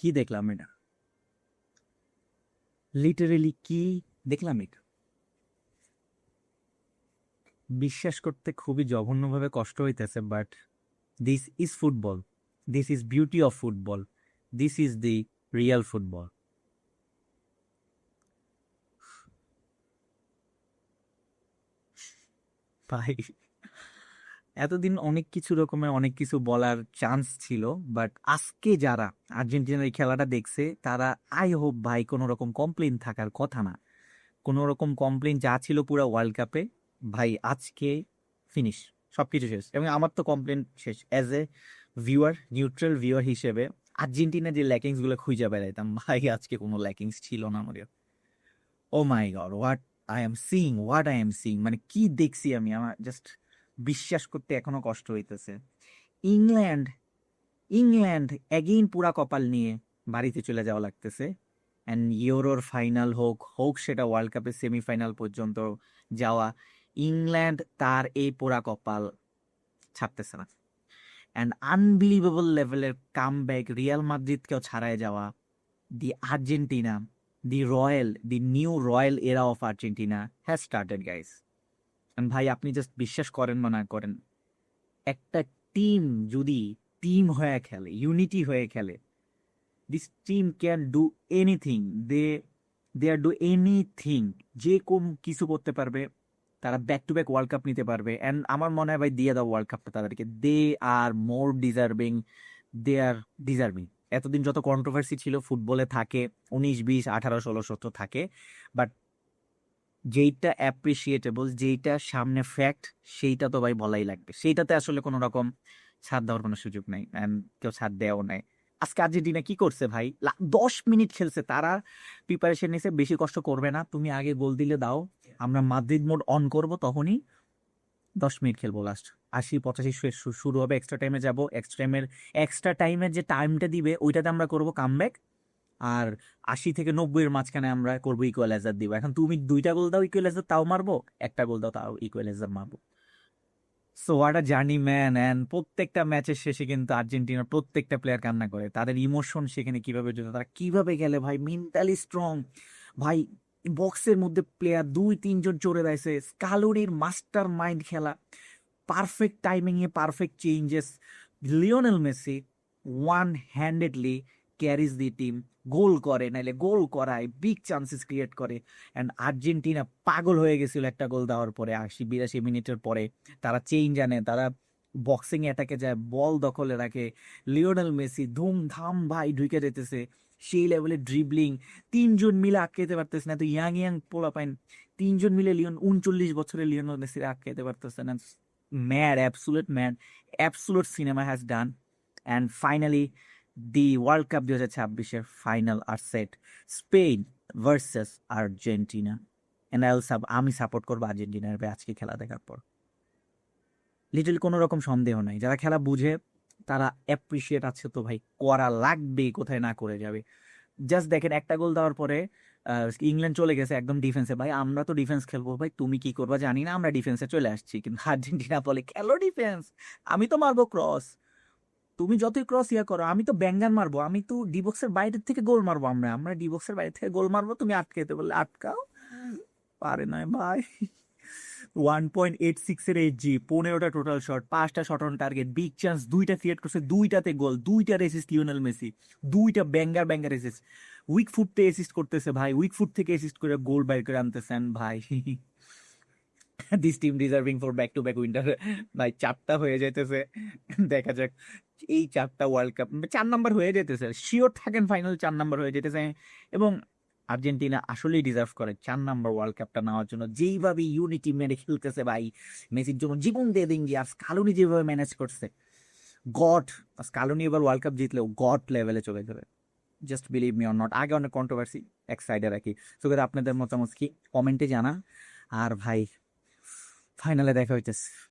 কি দেখলাম এটা, লিটারেলি কি দেখলাম এটা, বিশ্বাস করতে খুবই জঘন্যভাবে কষ্ট হইতেছে, but this is football, this is beauty of football, this is the real football. ভাই, এতদিন অনেক কিছু রকমের অনেক কিছু বলার চান্স ছিল, বাট আজকে যারা আর্জেন্টিনার এই খেলাটা দেখছে তারা, আই হোপ ভাই, কোনো রকম কমপ্লেন থাকার কথা না। কোনো রকম কমপ্লেন যা ছিল পুরো ওয়ার্ল্ড কাপে, ভাই আজকে ফিনিশ, সবকিছু শেষ। এবং আমার তো কমপ্লেন শেষ as a viewer, neutral viewer হিসেবে। আর্জেন্টিনা যে ল্যাকিংস গুলো খুঁজে বেড়াইতাম, ভাই আজকে কোনো ল্যাকিংস ছিল না আমাদের। Oh my god, what I am seeing, what I am seeing, মানে কি দেখছি আমি, আমার জাস্ট বিশ্বাস করতে এখনো কষ্ট হইতেছে। ইংল্যান্ড, ইংল্যান্ড এগেইন পুরা কপাল নিয়ে বাড়িতে চলে যাওয়া লাগতেছে। অ্যান্ড ইউরোর ফাইনাল হোক হোক সেটা ওয়ার্ল্ড কাপের সেমিফাইনাল পর্যন্ত যাওয়া, ইংল্যান্ড তার এই পোড়া কপাল ছাড়তেছে না। অ্যান্ড আনবিলিভেবল লেভেলের কাম ব্যাক, রিয়াল মাদ্রিদকেও ছাড়ায় যাওয়া, the Argentina, the royal, the new royal era of Argentina has started guys. And ভাই আপনি জাস্ট বিশ্বাস করেন বা না করেন, একটা টিম যদি টিম হয়ে খেলে, ইউনিটি হয়ে খেলে, this team can do anything, they they are do anything, যে কোন কিছু করতে পারবে। তারা back to back world cup নিতে পারবে। অ্যান্ড আমার মনে হয় ভাই দিয়ে দাও ওয়ার্ল্ড কাপটা তাদেরকে, দে আর মোর ডিজার্ভিং, দে আর ডিজার্ভিং। এতদিন যত কন্ট্রোভার্সি ছিল ফুটবলে থাকে, 19, 20, 18, 16, 17 থাকে, বাট যেইটা অ্যাপ্রিসিয়েটেবল, যেইটা সামনে ফ্যাক্ট, সেইটা তো ভাই বলাই লাগবে। সেইটাতে আসলে কোনো রকম ছাড় দেওয়ার কোনো সুযোগ নাই, অ্যান্ড কেউ ছাড় দেওয়াও নাই। আজকে আর্জেন্টিনা কি করছে ভাই, 10 মিনিট খেলছে, তারা প্রিপারেশন নিছে, বেশি কষ্ট করবে না, তুমি আগে গোল দিলে দাও, আমরা মাদ্রিদ মোড অন করব, তখনই 10 মিনিট খেলবো লাস্ট। 80, 85 শুরু হবে, এক্সট্রা টাইমে যাব, এক্সট্রা টাইমের যে টাইমটা দিবে ওইটাতে আমরা করবো কামব্যাক। আর 80 থেকে 90-এর মাঝখানে আমরা করবো ইকুয়ালাইজার দিব। এখন তুমি 2টা গোল দাও ইকুয়ালাইজার তাও মারবো, একটা গোল দাও তাও ইকুয়ালাইজার মারবো। So what a journey man. And প্রত্যেকটা ম্যাচের শেষে কিন্তু আর্জেন্টিনার প্রত্যেকটা প্লেয়ার কান্না করে, তাদের ইমোশন সেখানে কিভাবে জড়িত, তারা কিভাবে গেলে ভাই মেন্টালি স্ট্রং। ভাই বক্সের মধ্যে প্লেয়ার 2-3 জন চড়ে রয়েছে, স্কালোনির মাস্টার মাইন্ড খেলা, পারফেক্ট টাইমিং এ perfect changes. Lionel Messi one handedly carries the team, goal করে, নাইলে গোল করায়, বিগ চান্সেস ক্রিয়েট করে। অ্যান্ড আর্জেন্টিনা পাগল হয়ে গেছিল একটা গোল দেওয়ার পরে, 80, 82 মিনিটের পরে তারা চেঞ্জ আনে, তারা বক্সিং অ্যাটাকে যায়, বল দখলে রাখে। লিওনেল মেসি ধুমধাম ভাই ঢুকে যেতেছে, সেই লেভেলে ড্রিবলিং, 3 জন মিলে আটকাতে পারতেছে না, তো ইয়াং ইয়াং পোলা পাইন, 3 জন মিলে 39 বছরের লিওনেল মেসি আটকাতে পারতেছে না। Mad, absolute mad, absolute cinema has done. And finally, the World Cup 2026-এর ফাইনাল আর সেট, স্পেন ভার্সেস আর্জেন্টিনা। এন্ড আমি সাপোর্ট করবো আর্জেন্টিনার ভাই আজকে খেলা দেখার পর। লিটল কোনো রকম সন্দেহ নাই, যারা খেলা বুঝে তারা অ্যাপ্রিসিয়েট আছে তো ভাই করা লাগবে, কোথায় না করে যাবে। জাস্ট দেখেন একটা গোল দেওয়ার পরে ইংল্যান্ড চলে গেছে একদম ডিফেন্সে, ভাই আমরা তো ডিফেন্স খেলবো, ভাই তুমি কি করবা জানি না, আমরা ডিফেন্সে চলে আসছি। কিন্তু আর্জেন্টিনা বলে খেলো ডিফেন্স, আমি তো মারবো ক্রস, তুমি যতই ক্রস ইয়া করো, আমি তো ব্যাঙ্গান মারবো, আমি তো ডিবক্সের বাইরে থেকে গোল মারবো, আমরা আমরা ডিবক্সের বাইরে থেকে গোল মারবো, তুমি আটকাইতে বললে আটকাও, পারে নয় ভাই। 1.86-এর এইচজি, 15টা টোটাল শট, 5টা shot on target, big chance 2টা ক্রিয়েট করছে, 2টাতে গোল, 2টা অ্যাসিস্ট লিওনেল মেসি, 2টা banger banger assist. Weak foot assist করতেছে ভাই, উইক ফুট থেকে অ্যাসিস্ট করে গোল বাইর করে আনতেছেন ভাই। This team deserving for back to back winter. ভাই 4টা হয়ে যাইতেছে, দেখা যাক এই 4টা ওয়ার্ল্ড কাপ 4 নাম্বার হয়ে যেতেছে, শিওর থাকেন ফাইনাল 4 নাম্বার হয়ে যেতেছে। এবং আর্জেন্টিনা আসলেই ডিজার্ভ করে 4 নাম্বার ওয়ার্ল্ড কাপটা নেওয়ার জন্য, যেইভাবে ইউনিটি মেরে খেলতেছে ভাই, মেসির জন্য জীবন দিয়ে দিন। আর স্কালোনি যেভাবে ম্যানেজ করছে, গড, স্কালোনি এবার ওয়ার্ল্ড কাপ জিতলেও গড লেভেলে চলে যাবে, just believe me or not. আগে অনেক কন্ট্রোভার্সি এক সাইডে রাখি, সো আপনাদের মতামত কি কমেন্টে জানা। আর ভাই ফাইনালে দেখা হইতেছে।